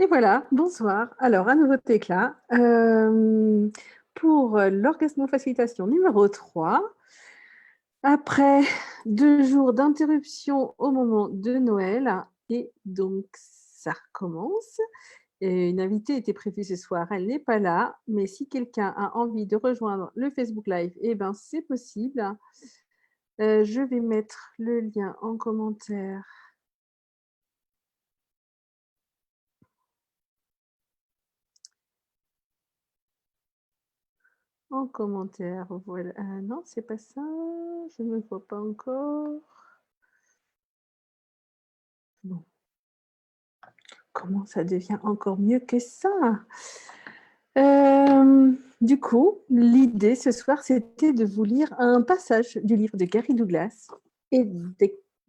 Et voilà, bonsoir. Alors, à nouveau Tecla. Pour l'orgasmofacilitation numéro 3, après 2 jours d'interruption au moment de Noël, et donc ça recommence. Et une invitée était prévue ce soir, elle n'est pas là, mais si quelqu'un a envie de rejoindre le Facebook Live, eh ben, c'est possible. Je vais mettre le lien en commentaire. En commentaire, voilà. Non, c'est pas ça, je ne vois pas encore. Bon, comment ça devient encore mieux que ça? Du coup, l'idée ce soir, c'était de vous lire un passage du livre de Gary Douglas et de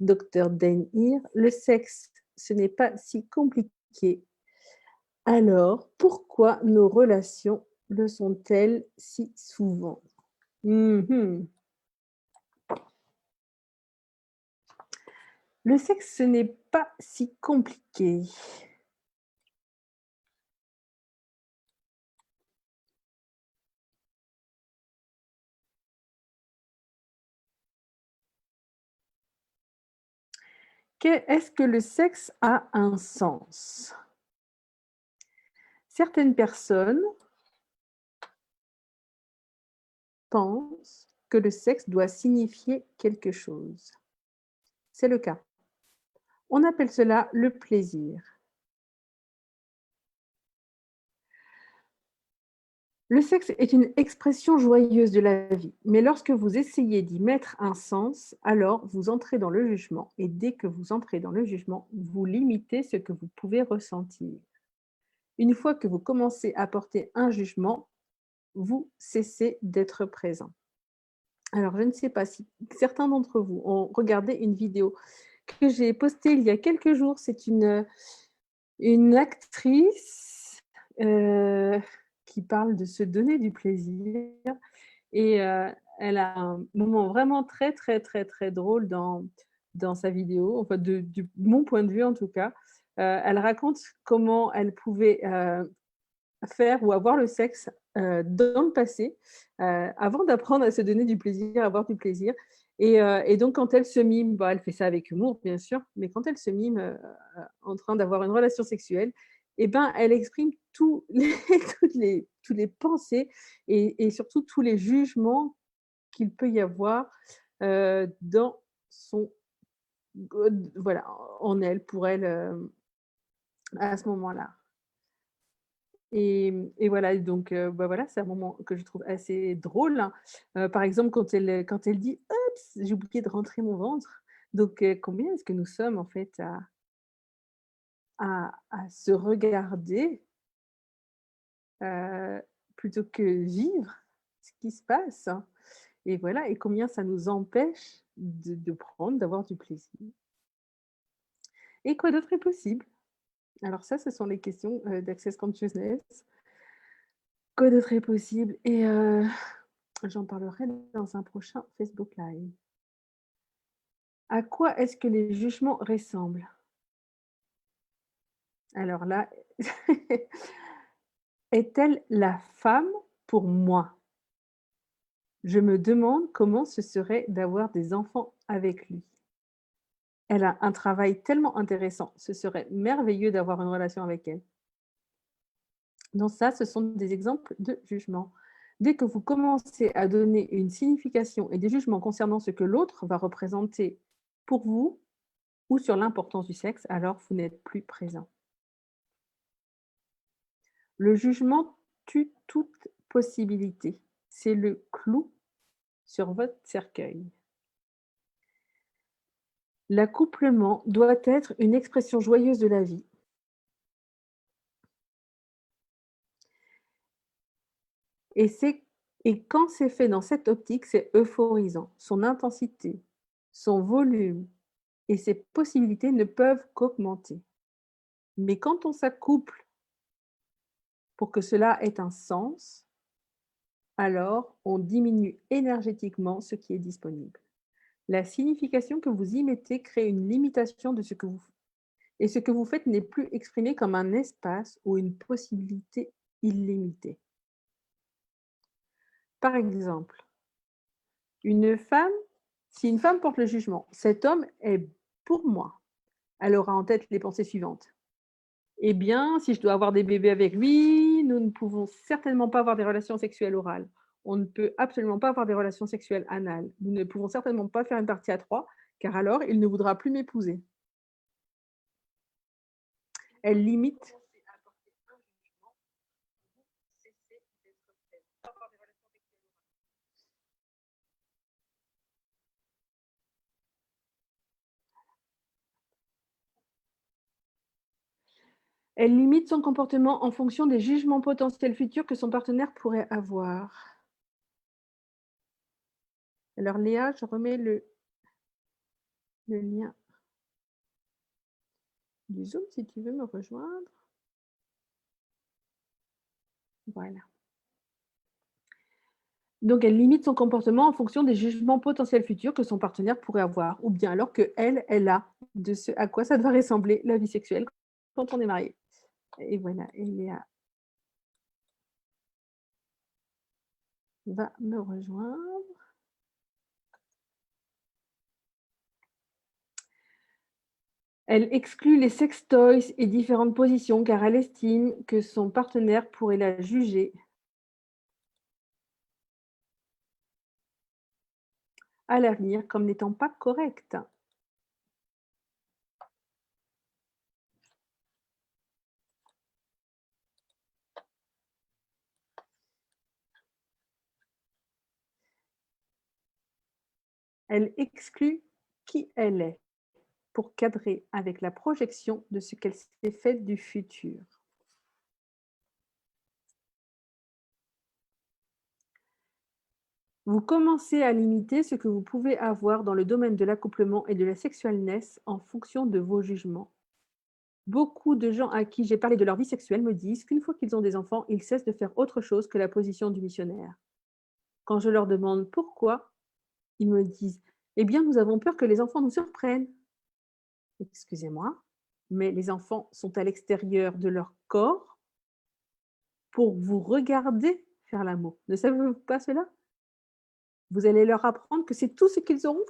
Dr. Dain Heer, «Le sexe, ce n'est pas si compliqué. Alors, pourquoi nos relations le sont-elles si souvent?» Mmh. Le sexe, ce n'est pas si compliqué. Est-ce que le sexe a un sens? Certaines personnes pensent que le sexe doit signifier quelque chose. C'est le cas. On appelle cela le plaisir. Le sexe est une expression joyeuse de la vie, mais lorsque vous essayez d'y mettre un sens, alors vous entrez dans le jugement, et dès que vous entrez dans le jugement, vous limitez ce que vous pouvez ressentir. Une fois que vous commencez à porter un jugement, vous cessez d'être présent. Alors, je ne sais pas si certains d'entre vous ont regardé une vidéo que j'ai postée il y a quelques jours. C'est une actrice qui parle de se donner du plaisir et elle a un moment vraiment très, très, très, très drôle dans sa vidéo, enfin de mon point de vue en tout cas. Elle raconte comment elle pouvait faire ou avoir le sexe dans le passé, avant d'apprendre à se donner du plaisir, à avoir du plaisir. Et donc, quand elle se mime, bah, elle fait ça avec humour, bien sûr, mais quand elle se mime en train d'avoir une relation sexuelle, et ben, elle exprime tous les, toutes les pensées et surtout tous les jugements qu'il peut y avoir dans son, voilà, en elle, pour elle, à ce moment-là. Et voilà, donc bah, voilà, c'est un moment que je trouve assez drôle, hein. Par exemple, quand elle dit: «Oups, j'ai oublié de rentrer mon ventre». Donc combien est-ce que nous sommes en fait à se regarder, heu, plutôt que vivre ce qui se passe, hein? Et voilà, et combien ça nous empêche de prendre, d'avoir du plaisir. Et quoi d'autre est possible? Alors ça, ce sont les questions, d'Access Consciousness. Quoi d'autre est possible? Et j'en parlerai dans un prochain Facebook Live. À quoi est-ce que les jugements ressemblent? Alors là, est-elle la femme pour moi? Je me demande comment ce serait d'avoir des enfants avec lui. Elle a un travail tellement intéressant, ce serait merveilleux d'avoir une relation avec elle. Donc ça, ce sont des exemples de jugements. Dès que vous commencez à donner une signification et des jugements concernant ce que l'autre va représenter pour vous ou sur l'importance du sexe, alors vous n'êtes plus présent. Le jugement tue toute possibilité. C'est le clou sur votre cercueil. L'accouplement doit être une expression joyeuse de la vie. Et, et quand c'est fait dans cette optique, c'est euphorisant. Son intensité, son volume et ses possibilités ne peuvent qu'augmenter. Mais quand on s'accouple pour que cela ait un sens, alors on diminue énergétiquement ce qui est disponible. La signification que vous y mettez crée une limitation de ce que vous Et ce que vous faites n'est plus exprimé comme un espace ou une possibilité illimitée. Par exemple, une femme, si une femme porte le jugement, cet homme est pour moi. Elle aura en tête les pensées suivantes. Eh bien, si je dois avoir des bébés avec lui, nous ne pouvons certainement pas avoir des relations sexuelles orales. On ne peut absolument pas avoir des relations sexuelles anales. Nous ne pouvons certainement pas faire une partie à 3, car alors il ne voudra plus m'épouser. Elle limite Elle limite son comportement en fonction des jugements potentiels futurs que son partenaire pourrait avoir. Alors Léa, je remets le lien du Zoom si tu veux me rejoindre. Voilà. Donc elle limite son comportement en fonction des jugements potentiels futurs que son partenaire pourrait avoir, ou bien alors qu'elle a de ce à quoi ça doit ressembler la vie sexuelle quand on est marié. Et voilà, et Léa va me rejoindre. Elle exclut les sextoys et différentes positions car elle estime que son partenaire pourrait la juger à l'avenir comme n'étant pas correcte. Elle exclut qui elle est pour cadrer avec la projection de ce qu'elle s'est fait du futur. Vous commencez à limiter ce que vous pouvez avoir dans le domaine de l'accouplement et de la sexualness en fonction de vos jugements. Beaucoup de gens à qui j'ai parlé de leur vie sexuelle me disent qu'une fois qu'ils ont des enfants, ils cessent de faire autre chose que la position du missionnaire. Quand je leur demande pourquoi, ils me disent: «Eh bien, nous avons peur que les enfants nous surprennent». Excusez-moi, mais les enfants sont à l'extérieur de leur corps pour vous regarder faire l'amour. Ne savez-vous pas cela? Vous allez leur apprendre que c'est tout ce qu'ils auront?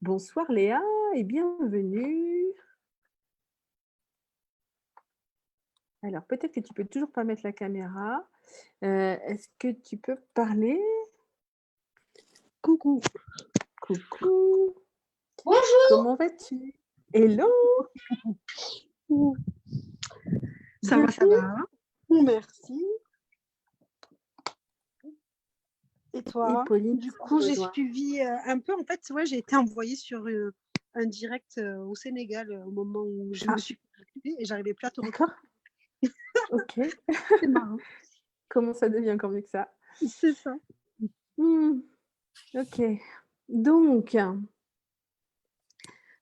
Bonsoir Léa et bienvenue. Alors peut-être que tu peux toujours pas mettre la caméra. Est-ce que tu peux parler? Coucou. Coucou. Bonjour. Comment vas-tu? Hello. Ça va, ça va. Merci. Et toi? Et Pauline Du se coup, j'ai rejoint. suivi un peu. En fait, ouais, j'ai été envoyée sur un direct au Sénégal au moment où je me suis connectée et j'arrivais plus à te retrouver. D'accord. Ok. C'est marrant. Comment ça devient encore mieux que ça? C'est ça. Ok. Donc,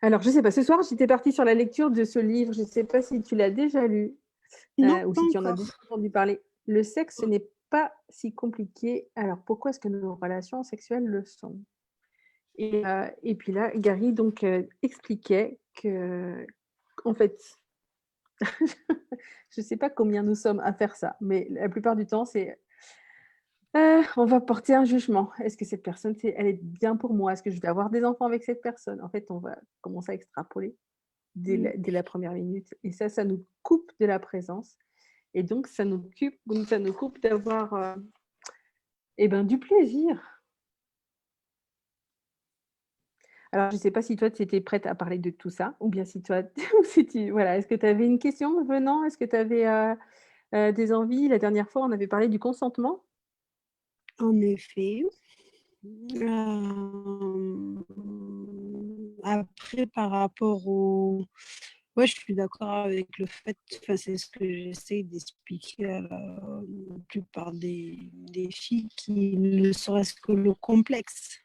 alors je sais pas, ce soir, j'étais partie sur la lecture de ce livre. Je ne sais pas si tu l'as déjà lu Non, ou pas si tu en as encore. déjà entendu parler. Le sexe, ce n'est pas si compliqué. Alors pourquoi est-ce que nos relations sexuelles le sont? Et puis là, Gary donc expliquait que, en fait, je ne sais pas combien nous sommes à faire ça, mais la plupart du temps, c'est on va porter un jugement. Est-ce que cette personne, elle est bien pour moi? Est-ce que je vais avoir des enfants avec cette personne? En fait, on va commencer à extrapoler dès la première minute. Et ça nous coupe de la présence. Et donc, ça nous coupe d'avoir du plaisir. Alors, je ne sais pas si toi, tu étais prête à parler de tout ça, ou bien si toi, voilà, est-ce que tu avais une question venant? Est-ce que tu avais des envies? La dernière fois, on avait parlé du consentement. En effet. Après, par rapport au... Ouais, je suis d'accord avec le fait, enfin, c'est ce que j'essaie d'expliquer à la plupart des filles qui ne serait-ce que le complexe.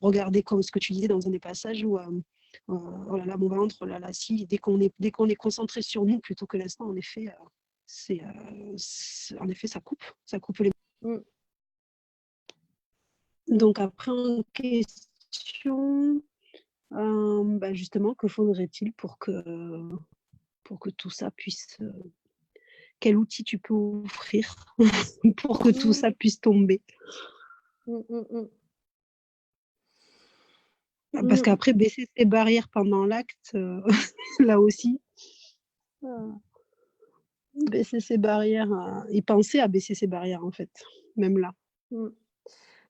Regardez comme ce que tu disais dans un des passages où oh là là, mon ventre, oh là là, si, dès qu'on est concentré sur nous plutôt que l'instant, en effet, en effet, ça coupe les. Donc après, en question, Justement, que faudrait-il pour que tout ça puisse, quel outil tu peux offrir pour que tout ça puisse tomber? Mm, mm, mm. Parce Mm. qu'après baisser ses barrières pendant l'acte, là aussi, heu, baisser ses barrières, y penser à baisser ses barrières, en fait, même là. Mm.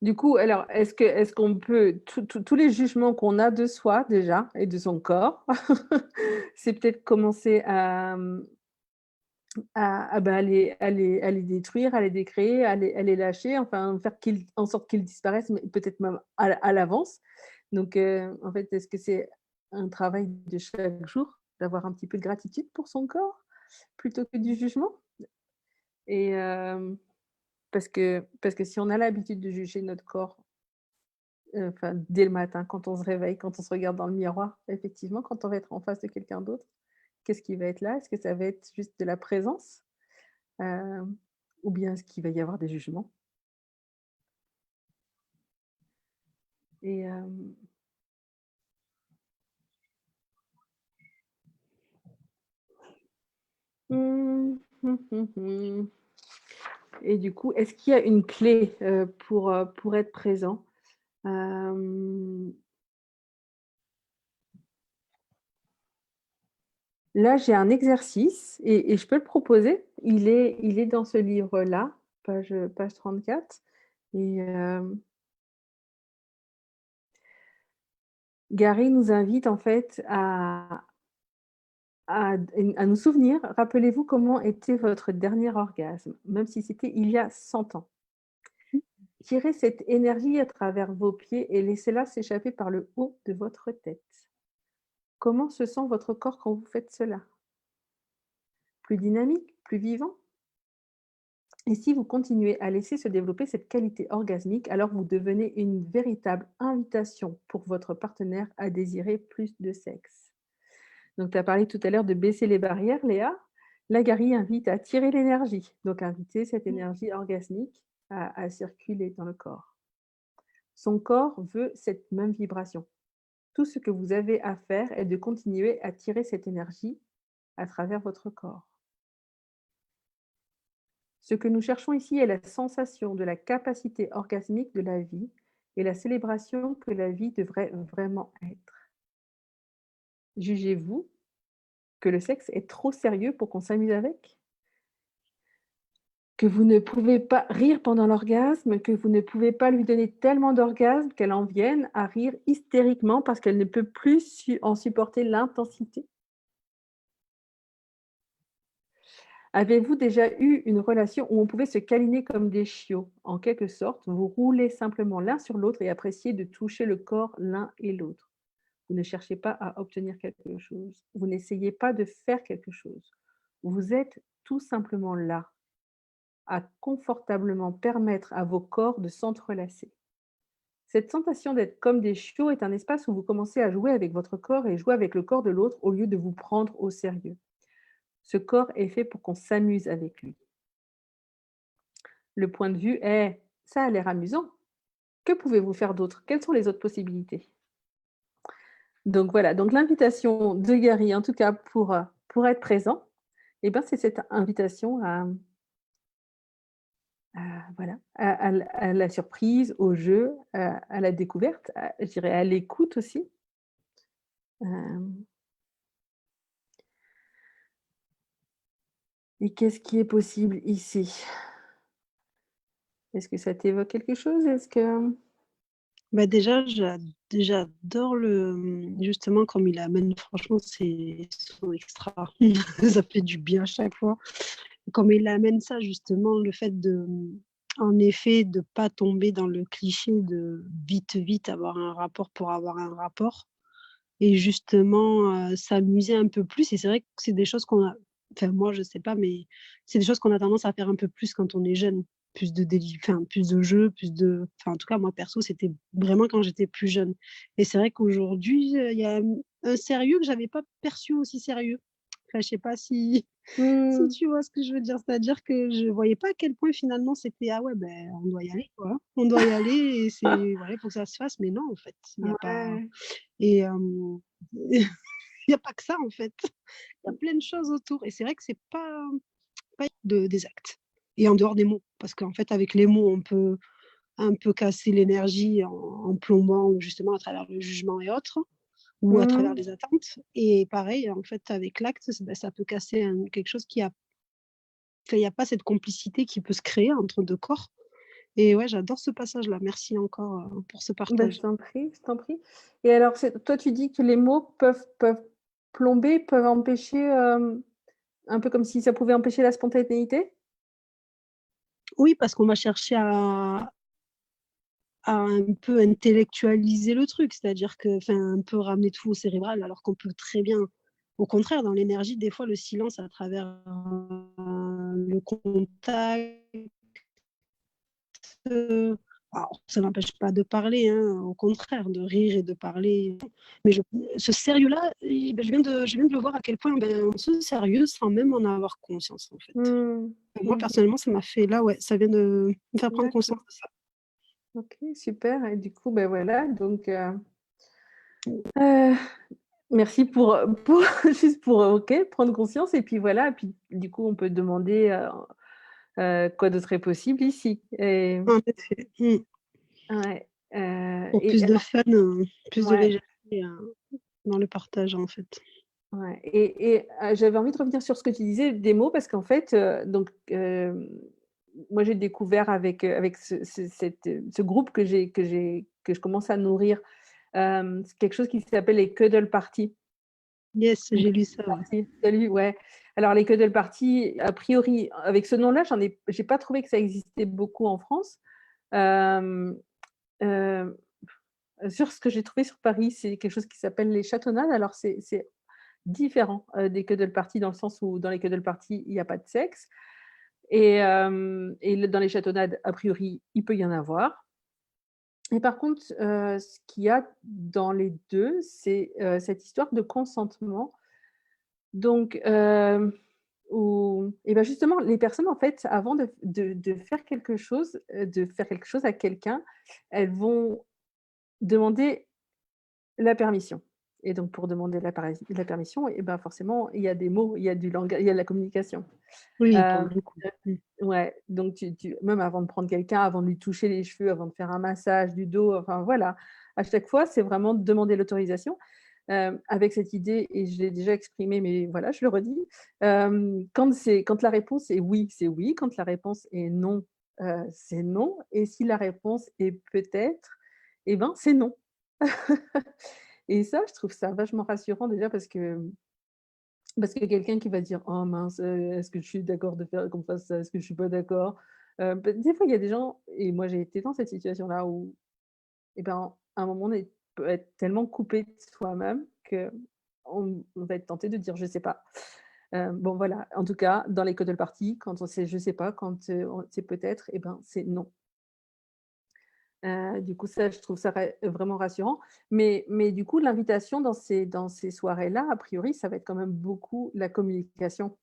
Du coup, alors, est-ce qu'on peut, tous les jugements qu'on a de soi déjà et de son corps, c'est peut-être commencer à les détruire, à les décréer, à les lâcher, enfin faire en sorte qu'ils disparaissent, mais peut-être même à l'avance. Donc, en fait, est-ce que c'est un travail de chaque jour, d'avoir un petit peu de gratitude pour son corps, plutôt que du jugement? Et parce que si on a l'habitude de juger notre corps, enfin, dès le matin, quand on se réveille, quand on se regarde dans le miroir, effectivement, quand on va être en face de quelqu'un d'autre, qu'est-ce qui va être là? Est-ce que ça va être juste de la présence? Hem, ou bien est-ce qu'il va y avoir des jugements? Et et du coup, est-ce qu'il y a une clé, pour être présent? Hem, Là, j'ai un exercice et je peux le proposer. Il est dans ce livre-là, page 34 et Gary nous invite en fait à nous souvenir. Rappelez-vous comment était votre dernier orgasme, même si c'était il y a 100 ans. Tirez cette énergie à travers vos pieds et laissez-la s'échapper par le haut de votre tête. Comment se sent votre corps quand vous faites cela? Plus dynamique? Plus vivant? Et si vous continuez à laisser se développer cette qualité orgasmique, alors vous devenez une véritable invitation pour votre partenaire à désirer plus de sexe. Donc, tu as parlé tout à l'heure de baisser les barrières, Léa. La Gary invite à tirer l'énergie, donc inviter cette énergie orgasmique à circuler dans le corps. Son corps veut cette même vibration. Tout ce que vous avez à faire est de continuer à tirer cette énergie à travers votre corps. Ce que nous cherchons ici est la sensation de la capacité orgasmique de la vie et la célébration que la vie devrait vraiment être. Jugez-vous que le sexe est trop sérieux pour qu'on s'amuse avec? Que vous ne pouvez pas rire pendant l'orgasme, que vous ne pouvez pas lui donner tellement d'orgasme qu'elle en vienne à rire hystériquement parce qu'elle ne peut plus en supporter l'intensité? Avez-vous déjà eu une relation où on pouvait se câliner comme des chiots? En quelque sorte, vous roulez simplement l'un sur l'autre et appréciez de toucher le corps l'un et l'autre. Vous ne cherchez pas à obtenir quelque chose. Vous n'essayez pas de faire quelque chose. Vous êtes tout simplement là, à confortablement permettre à vos corps de s'entrelacer. Cette sensation d'être comme des chiots est un espace où vous commencez à jouer avec votre corps et jouer avec le corps de l'autre au lieu de vous prendre au sérieux. Ce corps est fait pour qu'on s'amuse avec lui. Le point de vue est: «Ça a l'air amusant. Que pouvez-vous faire d'autre? Quelles sont les autres possibilités?» Donc voilà, donc l'invitation de Gary, en tout cas pour être présent, et ben, c'est cette invitation voilà, à la surprise, au jeu, à la découverte, je dirais à l'écoute aussi. Hem Et qu'est-ce qui est possible ici? Est-ce que ça t'évoque quelque chose? Est-ce que Déjà, j'adore justement comme il amène, franchement, c'est sont extra. Ça fait du bien à chaque fois. Comme il amène ça justement, le fait en effet, de pas tomber dans le cliché de vite, vite avoir un rapport pour avoir un rapport et justement, s'amuser un peu plus et c'est vrai que c'est des choses qu'on a enfin moi je sais pas, mais c'est des choses qu'on a tendance à faire un peu plus quand on est jeune. Plus de plus de jeux, en tout cas moi perso, c'était vraiment quand j'étais plus jeune et c'est vrai qu'aujourd'hui, il y a un sérieux que j'avais pas perçu aussi sérieux. Enfin, je sais pas si Mmh. tu vois ce que je veux dire? C'est-à-dire que je voyais pas à quel point finalement c'était: «Ah ouais, ben, on doit y aller, quoi, hein. On doit y aller et c'est voilà, il faut que ça se fasse», mais non, en fait, il y a pas Ouais. et il y a pas que ça, en fait. Il y a plein de choses autour et c'est vrai que c'est pas des actes et en dehors des mots. Parce qu'en fait, avec les mots, on peut un peu casser l'énergie en plombant justement à travers le jugement et autres ou à travers Mmh. les attentes et pareil, en fait, avec l'acte, ça peut casser quelque chose qui a enfin, il y a pas cette complicité qui peut se créer entre 2 corps et ouais, j'adore ce passage-là. Merci encore, pour ce Bah, je partage. t'en prie, je t'en prie. Et alors, toi, tu dis que les mots peuvent plomber, peuvent empêcher, un peu comme si ça pouvait empêcher la spontanéité? Oui, parce qu'on va chercher à un peu intellectualiser le truc, c'est-à-dire que enfin, un peu ramener tout au cérébral alors qu'on peut très bien au contraire, dans l'énergie, des fois, le silence à travers, le contact, alors ça n'empêche pas de parler, hein, au contraire, de rire et de parler. Mais ce sérieux-là, je viens de le voir à quel point, ben, on se sérieux sans même en avoir conscience, en fait. Mmh. Moi, Mmh. personnellement, ça m'a fait là, ouais, ça vient de me faire prendre conscience D'accord. de ça. OK, super. Et du coup, ben voilà, donc heu, merci pour juste pour, OK, prendre conscience et puis voilà, et puis du coup, on peut demander, quoi d'autre est possible ici? Et En effet. ouais, Pour et plus de alors fun, plus de ouais. légèreté, dans le partage, en fait. Ouais, j'avais envie de revenir sur ce que tu disais des mots parce qu'en fait, moi j'ai découvert avec ce groupe que je commence à nourrir, c'est quelque chose qui s'appelle les cuddle parties. Yes, Les j'ai lu cuddle ça, ouais. parties, tu as lu? Ouais. Alors les cuddle parties, a priori, avec ce nom-là, j'ai pas trouvé que ça existait beaucoup en France. Hem, heu, sur ce que j'ai trouvé sur Paris, c'est quelque chose qui s'appelle les chatonnades. Alors c'est différent, des cuddle parties dans le sens où dans les cuddle parties, il y a pas de sexe et dans les chatonnades, a priori, il peut y en avoir. Et par contre, ce qu'il y a dans les 2, c'est, cette histoire de consentement. Donc, où et bah, justement, les personnes, en fait, avant de faire quelque chose à quelqu'un, elles vont demander la permission. Et donc pour demander la permission et ben, forcément, il y a des mots, il y a du langage, il y a de la communication. Oui, pour Hem, le coup. ouais, donc tu même avant de prendre quelqu'un, avant de lui toucher les cheveux, avant de faire un massage du dos, enfin voilà. À chaque fois, c'est vraiment de demander l'autorisation, avec cette idée et je l'ai déjà exprimé, mais voilà, je le redis, quand la réponse est oui, c'est oui, quand la réponse est non, c'est non et si la réponse est peut-être, et ben, c'est non. Et ça, je trouve ça vachement rassurant déjà parce que quelqu'un qui va dire: «Oh mince, est-ce que je suis d'accord de faire qu'on fasse ça? Est-ce que je suis pas d'accord?» Des fois, il y a des gens et moi j'ai été dans cette situation-là où et ben, à un moment, on peut être tellement coupé de soi-même qu'on va être tenté de dire: «Je sais pas». Bon voilà, en tout cas, dans les cuddle parties, quand on sait «je sais pas», quand, on c'est «peut-être» et ben, c'est «non». Du coup, ça, je trouve ça vraiment rassurant. Mais du coup, l'invitation dans ces soirées-là, a priori, ça va être quand même beaucoup la communication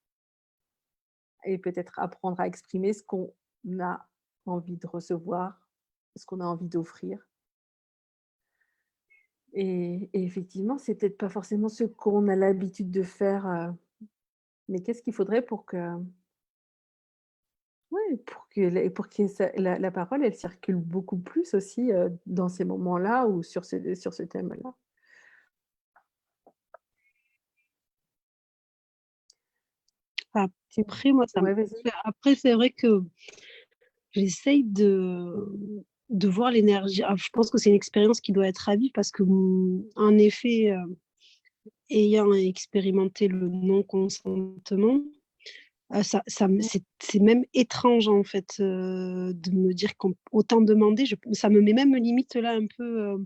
et peut-être apprendre à exprimer ce qu'on a envie de recevoir, ce qu'on a envie d'offrir. Et effectivement, c'est peut-être pas forcément ce qu'on a l'habitude de faire, mais qu'est-ce qu'il faudrait pour que ouais, pour que la parole, elle circule beaucoup plus aussi, dans ces moments-là ou sur ce thème-là? Tu Après, moi, ça me Ouais, vas-y. après, c'est vrai que j'essaye de voir l'énergie je pense que c'est une expérience qui doit être à vie parce que, en effet, ayant expérimenté le non-consentement, ça me Mmh. c'est même étrange, en fait, de me dire qu'on autant demander, ça me met même limite là un peu,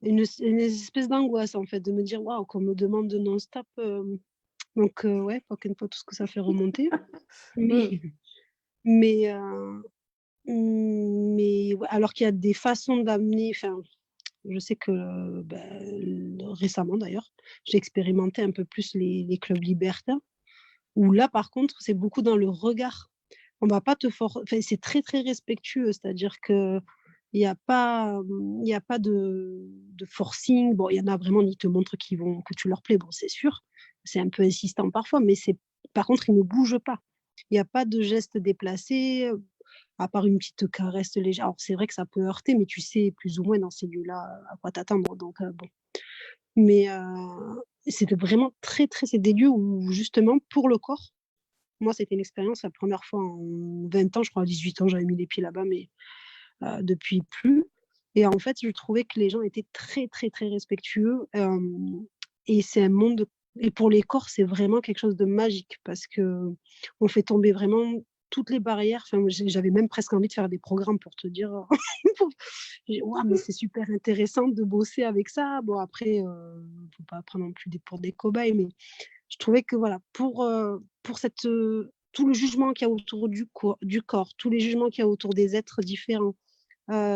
une espèce d'angoisse, en fait, de me dire: «Waouh, qu'on me demande non-stop», donc ouais, fuck pas tout ce que ça fait remonter. Mais Mmh. mais ouais, alors qu'il y a des façons d'amener enfin, je sais que, récemment d'ailleurs, j'ai expérimenté un peu plus les clubs libertins Où là, par contre, c'est beaucoup dans le regard. On va pas te for enfin, c'est très, très respectueux, c'est-à-dire qu'il y a pas, il y a pas de forcing. Bon, il y en a vraiment, ils te montrent que tu leur plais, bon, c'est sûr. C'est un peu insistant parfois, mais par contre, ils ne bougent pas. Il y a pas de gestes déplacés, à part une petite caresse légère. Alors c'est vrai que ça peut heurter, mais tu sais plus ou moins dans ces lieux-là, à quoi t'attendre, donc bon. Mais c'était vraiment très, très c'est des lieux où justement pour le corps, moi c'était une expérience la première fois en 20 ans, je crois à 18 ans, j'avais mis les pieds là-bas, mais depuis plus. Et en fait, je trouvais que les gens étaient très, très, très respectueux, et c'est un monde et pour les corps, c'est vraiment quelque chose de magique parce qu'on fait tomber vraiment toutes les barrières. Enfin, moi, j'avais même presque envie de faire des programmes pour te dire, «Waouh, mais c'est super intéressant de bosser avec ça». Bon après, faut pas prendre non plus pour des cobayes, mais je trouvais que voilà, pour tout le jugement qu'il y a autour du corps, tous les jugements qu'il y a autour des êtres différents,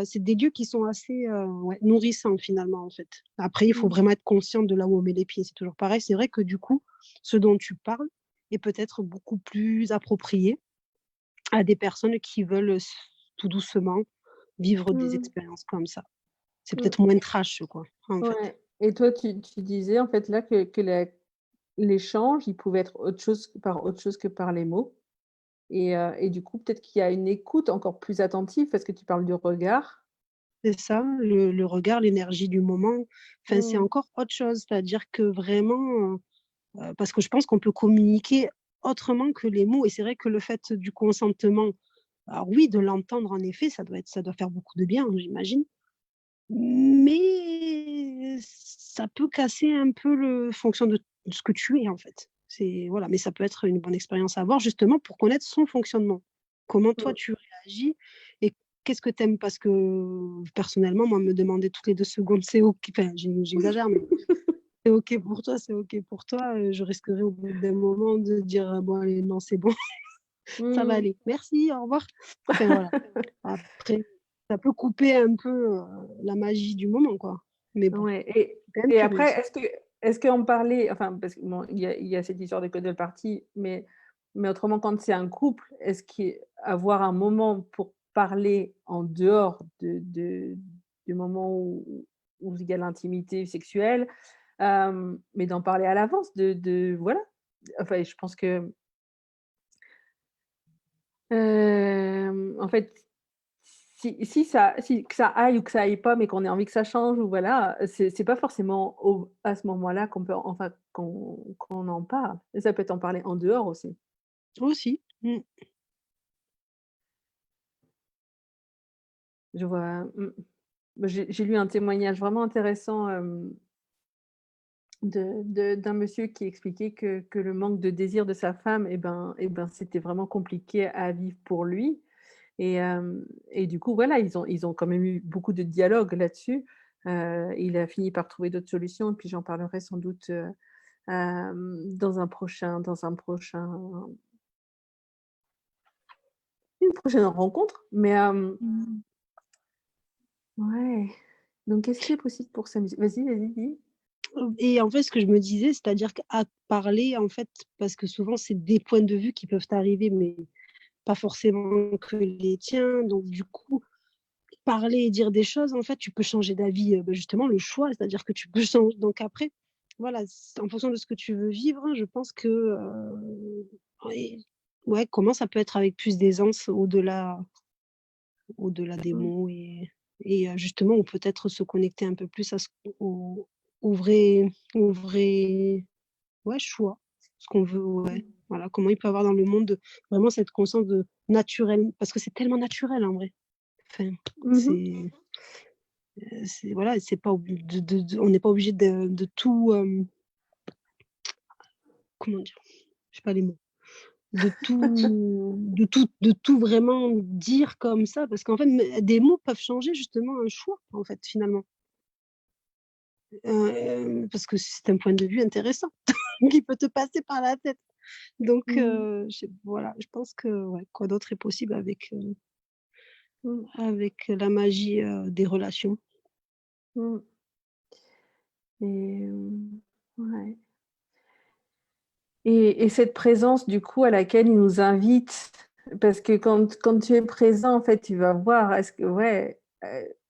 c'est des lieux qui sont assez, ouais, nourrissants finalement, en fait. Après, il faut Mmh. vraiment être conscient de là où on met les pieds, c'est toujours pareil. C'est vrai que du coup, ce dont tu parles est peut-être beaucoup plus approprié à des personnes qui veulent tout doucement vivre des Mmh. expériences comme ça. C'est Mmh. peut-être moins trash, quoi, en fait. Ouais, et toi, tu disais en fait là que l'échange, il pouvait être autre chose que par les mots, et du coup, peut-être qu'il y a une écoute encore plus attentive parce que tu parles du regard. C'est ça, le regard, l'énergie du moment, enfin, c'est Mmh. encore autre chose. C'est-à-dire que vraiment, parce que je pense qu'on peut communiquer autrement que les mots et c'est vrai que le fait du consentement, alors oui, de l'entendre en effet, ça doit faire beaucoup de bien, j'imagine, mais ça peut casser un peu le fonction de ce que tu es, en fait. C'est voilà, mais ça peut être une bonne expérience à avoir justement pour connaître son fonctionnement. Comment toi Mmh. tu réagis et qu'est-ce que tu aimes? Parce que personnellement, moi, me demander toutes les 2 secondes: «C'est OK», enfin, j'exagère, mais c'est OK pour toi, c'est OK pour toi, je risquerais au bout d'un moment de dire: «Bon allez, non, c'est bon, ça va Mmh. aller. Merci, au revoir». Enfin voilà. Après, ça peut couper un peu, la magie du moment, quoi. Mais bon, Ouais, je suis quand même et après, curieuse. est-ce qu'en parler, enfin, parce que bon, il y a cette histoire de cuddle party, mais autrement, quand c'est un couple, est-ce qu'avoir un moment pour parler en dehors du moment où il y a l'intimité sexuelle, mais d'en parler à l'avance, voilà. Enfin, je pense que, en fait, si que ça aille ou que ça aille pas, mais qu'on ait envie que ça change ou voilà, c'est pas forcément à ce moment-là qu'on peut enfin qu'on en parle, et ça peut être en parler en dehors aussi. Aussi. Mmh. Je vois, j'ai lu un témoignage vraiment intéressant, d'un monsieur qui expliquait que le manque de désir de sa femme, et ben, c'était vraiment compliqué à vivre pour lui. Et du coup, voilà, ils ont quand même eu beaucoup de dialogues là-dessus. Il a fini par trouver d'autres solutions, et puis j'en parlerai sans doute, dans une prochaine rencontre. Mais, Mmh. ouais, donc qu'est-ce qui est possible pour s'amuser? Vas-y, vas-y, dis. Et en fait, ce que je me disais, c'est-à-dire qu'à parler, en fait, parce que souvent, c'est des points de vue qui peuvent arriver, mais pas forcément que les tiens. Donc du coup, parler et dire des choses, en fait, tu peux changer d'avis, justement, le choix, c'est-à-dire que tu peux changer donc après, voilà, c en fonction de ce que tu veux vivre, je pense que, ouais, ouais, comment ça peut être avec plus d'aisance au-delà des Mmh. mots et justement, ou peut-être se connecter un peu plus à ce au au vrai ouais, choix, ce qu'on veut, ouais. Mmh. Voilà, comment il peut avoir dans le monde, vraiment cette conscience de naturel parce que c'est tellement naturel en vrai. Enfin, Mmh mh. c'est voilà, c'est pas obli de on n'est pas obligé de tout, comment dire? J'ai pas les mots. De tout vraiment dire comme ça parce qu'en fait, des mots peuvent changer justement un choix, en fait, finalement. Parce que c'est un point de vue intéressant qui peut te passer par la tête. Donc Mmh. voilà, je pense que ouais, quoi d'autre est possible Mmh. avec la magie, des relations. Mmh. Et ouais. Et cette présence, du coup, à laquelle il nous invite, parce que quand tu es présent, en fait, tu vas voir, est-ce que, ouais,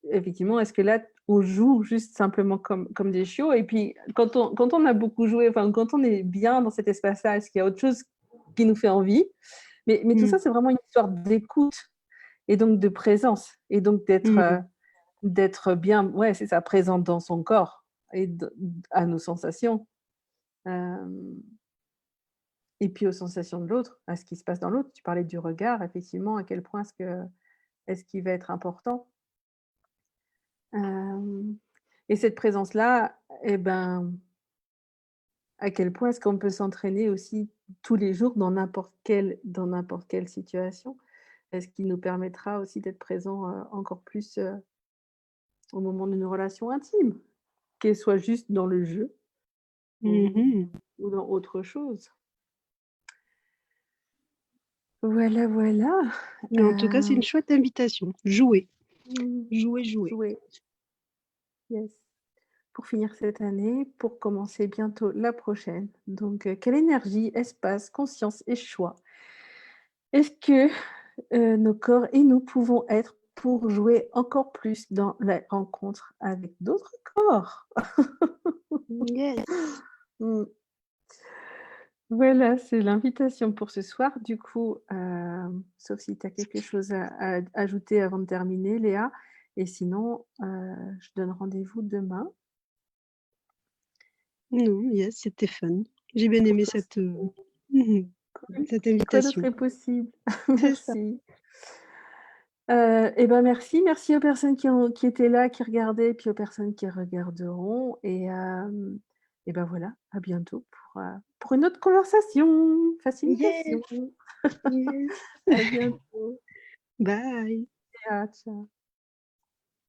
effectivement, est-ce que là, on joue juste simplement comme des chiots? Et puis, quand on a beaucoup joué, enfin, quand on est bien dans cet espace-là, est-ce qu'il y a autre chose qui nous fait envie? Mais tout ça, c'est vraiment une histoire d'écoute et donc de présence, et donc Mmh. d'être bien, ouais, c'est ça, présente dans son corps et à nos sensations. Euh, Et puis aux sensations de l'autre, à ce qui se passe dans l'autre. Tu parlais du regard, effectivement, à quel point est-ce qu'il va être important? Hem Et cette présence-là, et ben, à quel point est-ce qu'on peut s'entraîner aussi tous les jours dans n'importe quelle situation? Est-ce qu'il nous permettra aussi d'être présent, encore plus, au moment d'une relation intime, qu'elle soit juste dans le jeu ou Mmh. ou dans autre chose? Voilà, voilà. Mais en tout cas, c'est une chouette invitation. Jouer, Mmh, jouer, jouer. jouer, yes. Pour finir cette année, pour commencer bientôt la prochaine. Donc, quelle énergie, espace, conscience et choix est-ce que, nos corps et nous pouvons être pour jouer encore plus dans la rencontre avec d'autres corps? Yes. Mmh. Voilà, c'est l'invitation pour ce soir. Du coup, sauf si tu as quelque chose à ajouter avant de terminer, Léa, et sinon, je donne rendez-vous demain Non, yes, c'était fun. J'ai bien pour aimé toi. cette, mmh cette Quoi d'autre invitation. est possible? C'est ça. Merci. Et ben, merci aux personnes qui étaient là, qui regardaient, puis aux personnes qui regarderont, et ben, voilà, à bientôt pour une autre conversation, facilitation. Yes, yes. À bientôt. Bye. Ciao, ciao.